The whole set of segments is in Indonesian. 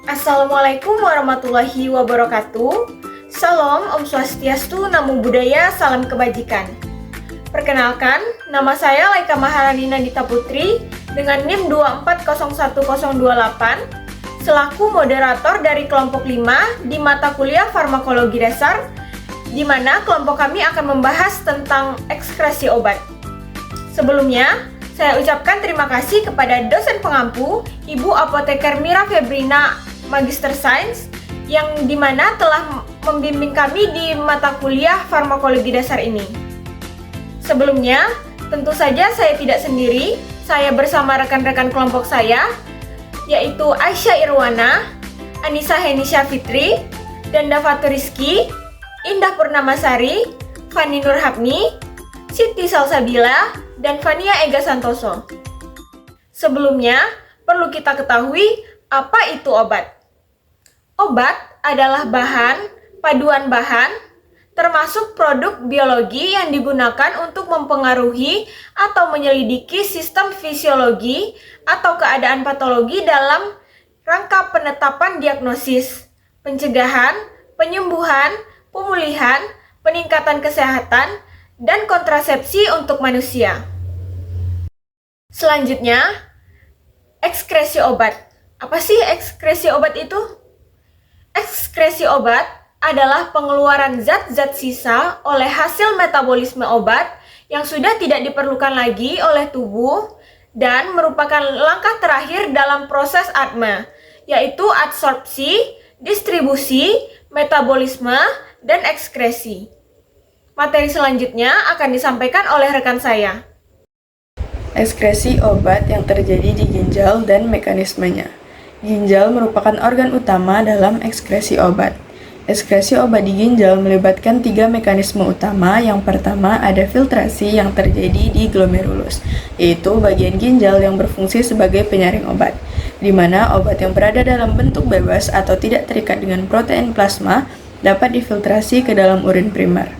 Assalamualaikum warahmatullahi wabarakatuh. Salam, Om Swastiastu, Namo Buddhaya, salam kebajikan. Perkenalkan, nama saya Laika Maharani Nandita Putri dengan NIM 2401028 selaku moderator dari kelompok 5 di mata kuliah Farmakologi Dasar, di mana kelompok kami akan membahas tentang ekskresi obat. Sebelumnya, saya ucapkan terima kasih kepada dosen pengampu, Ibu Apoteker Mira Febrina, Magister Sains, yang dimana telah membimbing kami di mata kuliah Farmakologi Dasar ini. Sebelumnya, tentu saja saya tidak sendiri, saya bersama rekan-rekan kelompok saya, yaitu Aisyah Irwana, Anissa Henisha Fitri, Danda Fatur Rizky, Indah Purnamasari, Fani Nurhabni, Siti Salsabila, dan Fania Ega Santoso. Sebelumnya, perlu kita ketahui apa itu obat. Obat adalah bahan, paduan bahan, termasuk produk biologi yang digunakan untuk mempengaruhi atau menyelidiki sistem fisiologi atau keadaan patologi dalam rangka penetapan diagnosis, pencegahan, penyembuhan, pemulihan, peningkatan kesehatan, dan kontrasepsi untuk manusia. Selanjutnya, ekskresi obat. Apa sih ekskresi obat itu? Ekskresi obat adalah pengeluaran zat-zat sisa oleh hasil metabolisme obat yang sudah tidak diperlukan lagi oleh tubuh dan merupakan langkah terakhir dalam proses ADME, yaitu adsorpsi, distribusi, metabolisme, dan ekskresi. Materi selanjutnya akan disampaikan oleh rekan saya. Ekskresi obat yang terjadi di ginjal dan mekanismenya. Ginjal merupakan organ utama dalam ekskresi obat. Ekskresi obat di ginjal melibatkan 3 mekanisme utama. Yang pertama ada filtrasi yang terjadi di glomerulus, yaitu bagian ginjal yang berfungsi sebagai penyaring obat, di mana obat yang berada dalam bentuk bebas atau tidak terikat dengan protein plasma dapat difiltrasi ke dalam urin primer.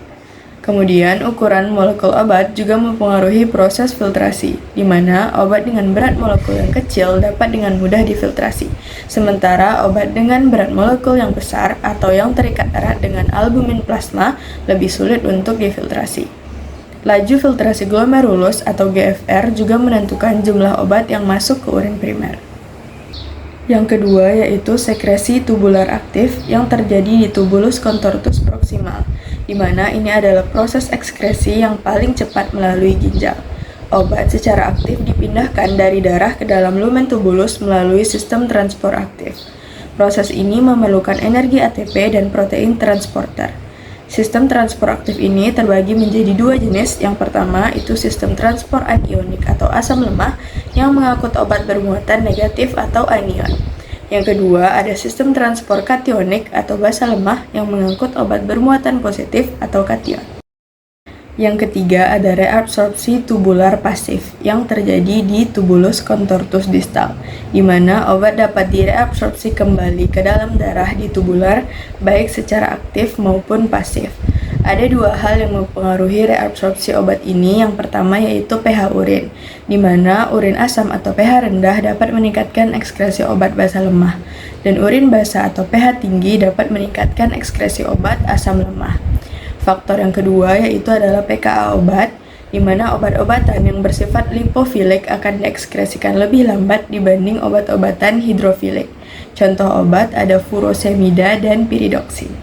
Kemudian, ukuran molekul obat juga mempengaruhi proses filtrasi, di mana obat dengan berat molekul yang kecil dapat dengan mudah difiltrasi, sementara obat dengan berat molekul yang besar atau yang terikat erat dengan albumin plasma lebih sulit untuk difiltrasi. Laju filtrasi glomerulus atau GFR juga menentukan jumlah obat yang masuk ke urin primer. Yang kedua yaitu sekresi tubular aktif yang terjadi di tubulus contortus proximal, di mana ini adalah proses ekskresi yang paling cepat melalui ginjal. Obat secara aktif dipindahkan dari darah ke dalam lumen tubulus melalui sistem transport aktif. Proses ini memerlukan energi ATP dan protein transporter. Sistem transport aktif ini terbagi menjadi 2 jenis. Yang pertama itu sistem transport anionik atau asam lemah yang mengangkut obat bermuatan negatif atau anion. Yang kedua ada sistem transport kationik atau basa lemah yang mengangkut obat bermuatan positif atau kation. Yang ketiga ada reabsorpsi tubular pasif yang terjadi di tubulus contortus distal, di mana obat dapat direabsorpsi kembali ke dalam darah di tubular baik secara aktif maupun pasif. Ada 2 hal yang mempengaruhi reabsorpsi obat ini. Yang pertama yaitu pH urin, di mana urin asam atau pH rendah dapat meningkatkan ekskresi obat basa lemah, dan urin basa atau pH tinggi dapat meningkatkan ekskresi obat asam lemah. Faktor yang kedua yaitu adalah pKa obat, di mana obat-obatan yang bersifat lipofilik akan diekskresikan lebih lambat dibanding obat-obatan hidrofilik. Contoh obat ada furosemida dan piridoxin.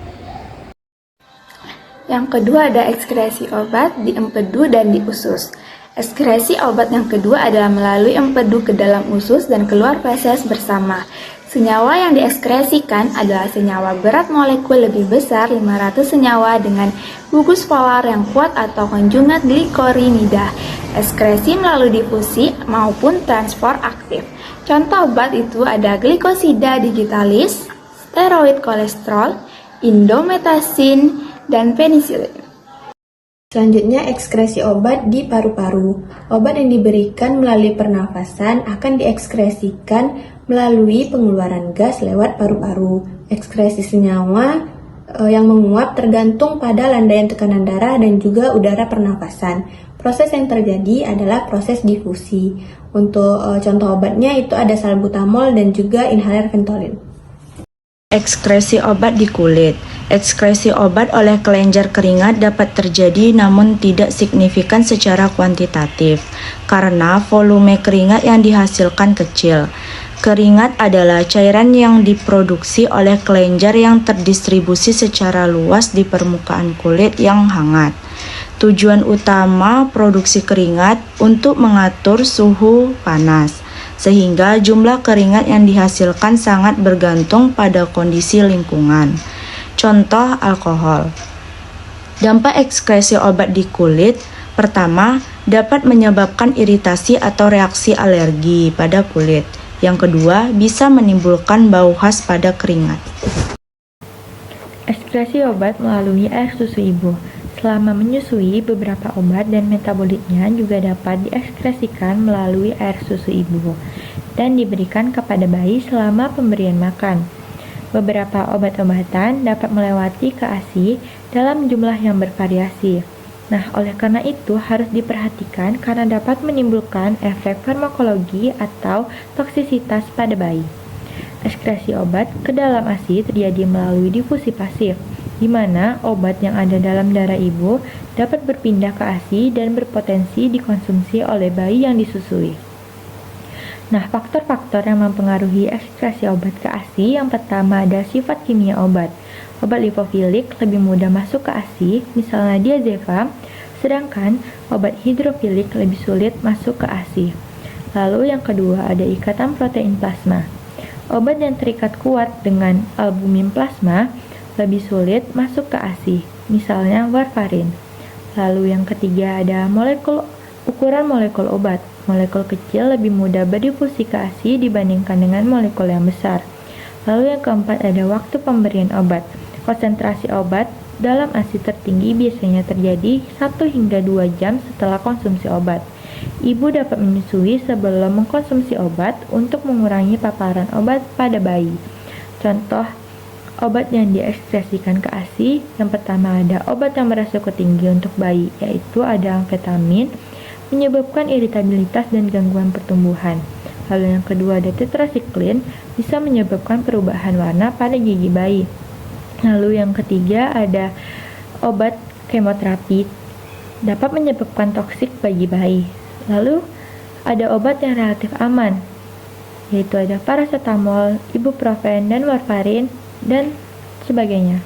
Yang kedua ada ekskresi obat di empedu dan di usus. Ekskresi obat yang kedua adalah melalui empedu ke dalam usus dan keluar feses bersama. Senyawa yang diekskresikan adalah senyawa berat molekul lebih besar 500 senyawa dengan gugus polar yang kuat atau konjugat glikorinida. Ekskresi melalui difusi maupun transport aktif. Contoh obat itu ada glikosida digitalis, steroid kolesterol, indometasin, dan penisilin. Selanjutnya, ekskresi obat di paru-paru. Obat yang diberikan melalui pernafasan akan diekskresikan melalui pengeluaran gas lewat paru-paru. Ekskresi senyawa yang menguap tergantung pada landaian tekanan darah dan juga udara pernafasan. Proses yang terjadi adalah proses difusi. Untuk contoh obatnya itu ada salbutamol dan juga inhaler Ventolin. Ekskresi obat di kulit. Ekskresi obat oleh kelenjar keringat dapat terjadi namun tidak signifikan secara kuantitatif karena volume keringat yang dihasilkan kecil. Keringat adalah cairan yang diproduksi oleh kelenjar yang terdistribusi secara luas di permukaan kulit yang hangat. Tujuan utama produksi keringat untuk mengatur suhu panas, sehingga jumlah keringat yang dihasilkan sangat bergantung pada kondisi lingkungan. Contoh alkohol. Dampak ekskresi obat di kulit, pertama, dapat menyebabkan iritasi atau reaksi alergi pada kulit. Yang kedua, bisa menimbulkan bau khas pada keringat. Ekskresi obat melalui air susu ibu. Selama menyusui, beberapa obat dan metabolitnya juga dapat diekskresikan melalui air susu ibu dan diberikan kepada bayi selama pemberian makan. Beberapa obat-obatan dapat melewati ke ASI dalam jumlah yang bervariasi. Nah, oleh karena itu harus diperhatikan karena dapat menimbulkan efek farmakologi atau toksisitas pada bayi. Ekskresi obat ke dalam ASI terjadi melalui difusi pasif, di mana obat yang ada dalam darah ibu dapat berpindah ke ASI dan berpotensi dikonsumsi oleh bayi yang disusui. Nah, faktor-faktor yang mempengaruhi ekskresi obat ke ASI yang pertama ada sifat kimia obat. Obat lipofilik lebih mudah masuk ke ASI, misalnya diazepam, sedangkan obat hidrofilik lebih sulit masuk ke ASI. Lalu yang kedua ada ikatan protein plasma. Obat yang terikat kuat dengan albumin plasma lebih sulit masuk ke ASI, misalnya warfarin. Lalu yang ketiga ada ukuran molekul obat. Molekul kecil lebih mudah berdifusi ke ASI dibandingkan dengan molekul yang besar. Lalu yang keempat ada waktu pemberian obat. Konsentrasi obat dalam ASI tertinggi biasanya terjadi 1 hingga 2 jam setelah konsumsi obat. Ibu dapat menyusui sebelum mengkonsumsi obat untuk mengurangi paparan obat pada bayi. Contoh obat yang diekskresikan ke ASI, yang pertama ada obat yang beresiko tinggi untuk bayi, yaitu ada amfetamin, menyebabkan iritabilitas dan gangguan pertumbuhan. Lalu yang kedua ada tetrasiklin, bisa menyebabkan perubahan warna pada gigi bayi. Lalu yang ketiga ada obat kemoterapi, dapat menyebabkan toksik bagi bayi. Lalu ada obat yang relatif aman, yaitu ada paracetamol, ibuprofen, dan warfarin, dan sebagainya.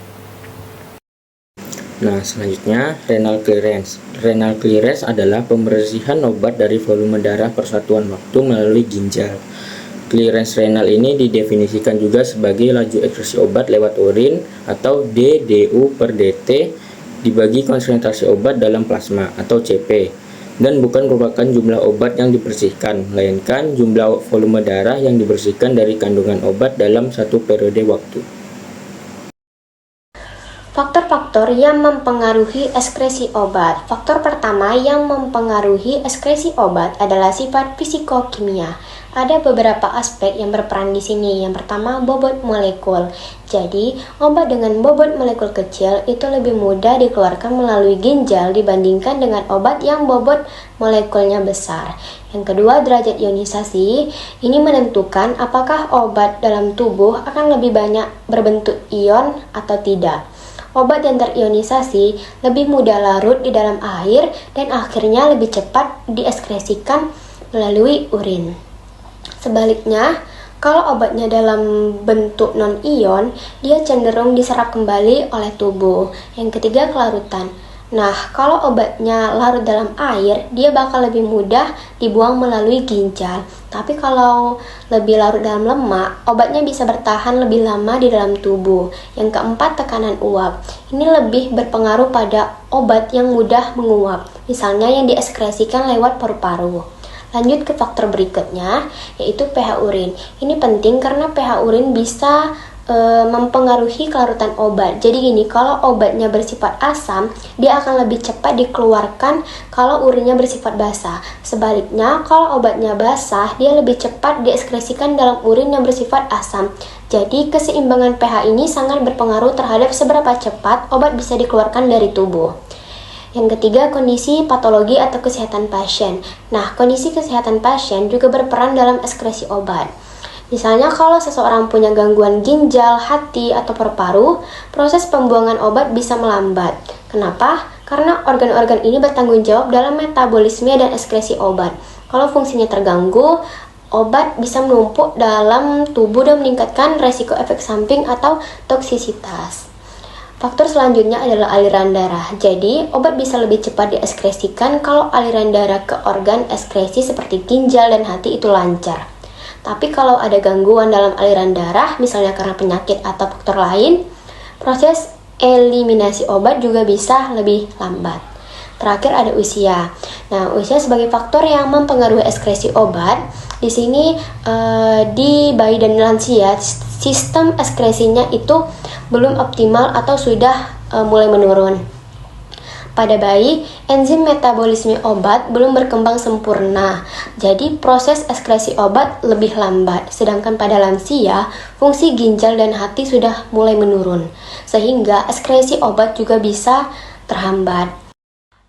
Nah, selanjutnya renal clearance. Renal clearance adalah pembersihan obat dari volume darah per satuan waktu melalui ginjal. Clearance renal ini didefinisikan juga sebagai laju ekskresi obat lewat urin atau DDU per DT dibagi konsentrasi obat dalam plasma atau CP, dan bukan merupakan jumlah obat yang dibersihkan, melainkan jumlah volume darah yang dibersihkan dari kandungan obat dalam satu periode waktu. Faktor-faktor yang mempengaruhi ekskresi obat. Faktor pertama yang mempengaruhi ekskresi obat adalah sifat fisikokimia. Ada beberapa aspek yang berperan di sini. Yang pertama, bobot molekul. Jadi, obat dengan bobot molekul kecil itu lebih mudah dikeluarkan melalui ginjal dibandingkan dengan obat yang bobot molekulnya besar. Yang kedua, derajat ionisasi. Ini menentukan apakah obat dalam tubuh akan lebih banyak berbentuk ion atau tidak. Obat yang terionisasi lebih mudah larut di dalam air dan akhirnya lebih cepat diekskresikan melalui urin. Sebaliknya, kalau obatnya dalam bentuk non-ion, dia cenderung diserap kembali oleh tubuh. Yang ketiga, kelarutan. Nah, kalau obatnya larut dalam air, dia bakal lebih mudah dibuang melalui ginjal. Tapi kalau lebih larut dalam lemak, obatnya bisa bertahan lebih lama di dalam tubuh. Yang keempat, tekanan uap. Ini lebih berpengaruh pada obat yang mudah menguap, misalnya yang diekskresikan lewat paru-paru. Lanjut ke faktor berikutnya, yaitu pH urin. Ini penting karena pH urin bisa mempengaruhi kelarutan obat. Jadi gini, kalau obatnya bersifat asam, dia akan lebih cepat dikeluarkan kalau urinnya bersifat basah. Sebaliknya, kalau obatnya basah, dia lebih cepat diekskresikan dalam urin yang bersifat asam. Jadi, keseimbangan pH ini sangat berpengaruh terhadap seberapa cepat obat bisa dikeluarkan dari tubuh. Yang ketiga, kondisi patologi atau kesehatan pasien. Nah, kondisi kesehatan pasien juga berperan dalam ekskresi obat. Misalnya kalau seseorang punya gangguan ginjal, hati, atau paru-paru, proses pembuangan obat bisa melambat. Kenapa? Karena organ-organ ini bertanggung jawab dalam metabolisme dan ekskresi obat. Kalau fungsinya terganggu, obat bisa menumpuk dalam tubuh dan meningkatkan resiko efek samping atau toksisitas. Faktor selanjutnya adalah aliran darah. Jadi, obat bisa lebih cepat diekskresikan kalau aliran darah ke organ ekskresi seperti ginjal dan hati itu lancar. Tapi kalau ada gangguan dalam aliran darah, misalnya karena penyakit atau faktor lain, proses eliminasi obat juga bisa lebih lambat. Terakhir ada usia. Nah, usia sebagai faktor yang mempengaruhi ekskresi obat. Di sini di bayi dan lansia, sistem ekskresinya itu belum optimal atau sudah mulai menurun. Pada bayi, enzim metabolisme obat belum berkembang sempurna, jadi proses ekskresi obat lebih lambat. Sedangkan pada lansia, fungsi ginjal dan hati sudah mulai menurun, sehingga ekskresi obat juga bisa terhambat.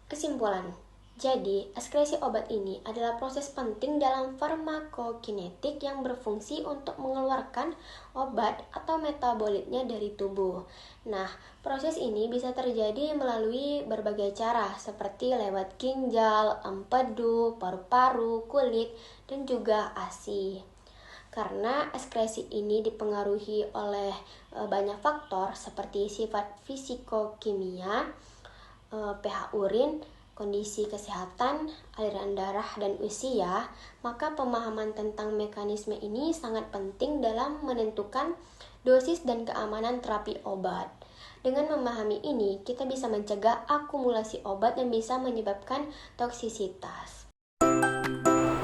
Kesimpulan, jadi ekskresi obat ini adalah proses penting dalam farmakokinetik yang berfungsi untuk mengeluarkan obat atau metabolitnya dari tubuh. Nah, proses ini bisa terjadi melalui berbagai cara seperti lewat ginjal, empedu, paru-paru, kulit, dan juga ASI. Karena ekskresi ini dipengaruhi oleh banyak faktor seperti sifat fisikokimia, pH urin, kondisi kesehatan, aliran darah, dan usia, maka pemahaman tentang mekanisme ini sangat penting dalam menentukan dosis dan keamanan terapi obat. Dengan memahami ini, kita bisa mencegah akumulasi obat yang bisa menyebabkan toksisitas.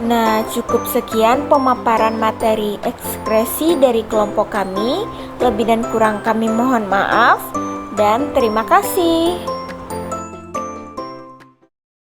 Nah, cukup sekian pemaparan materi ekskresi dari kelompok kami. Lebih dan kurang kami mohon maaf, dan terima kasih.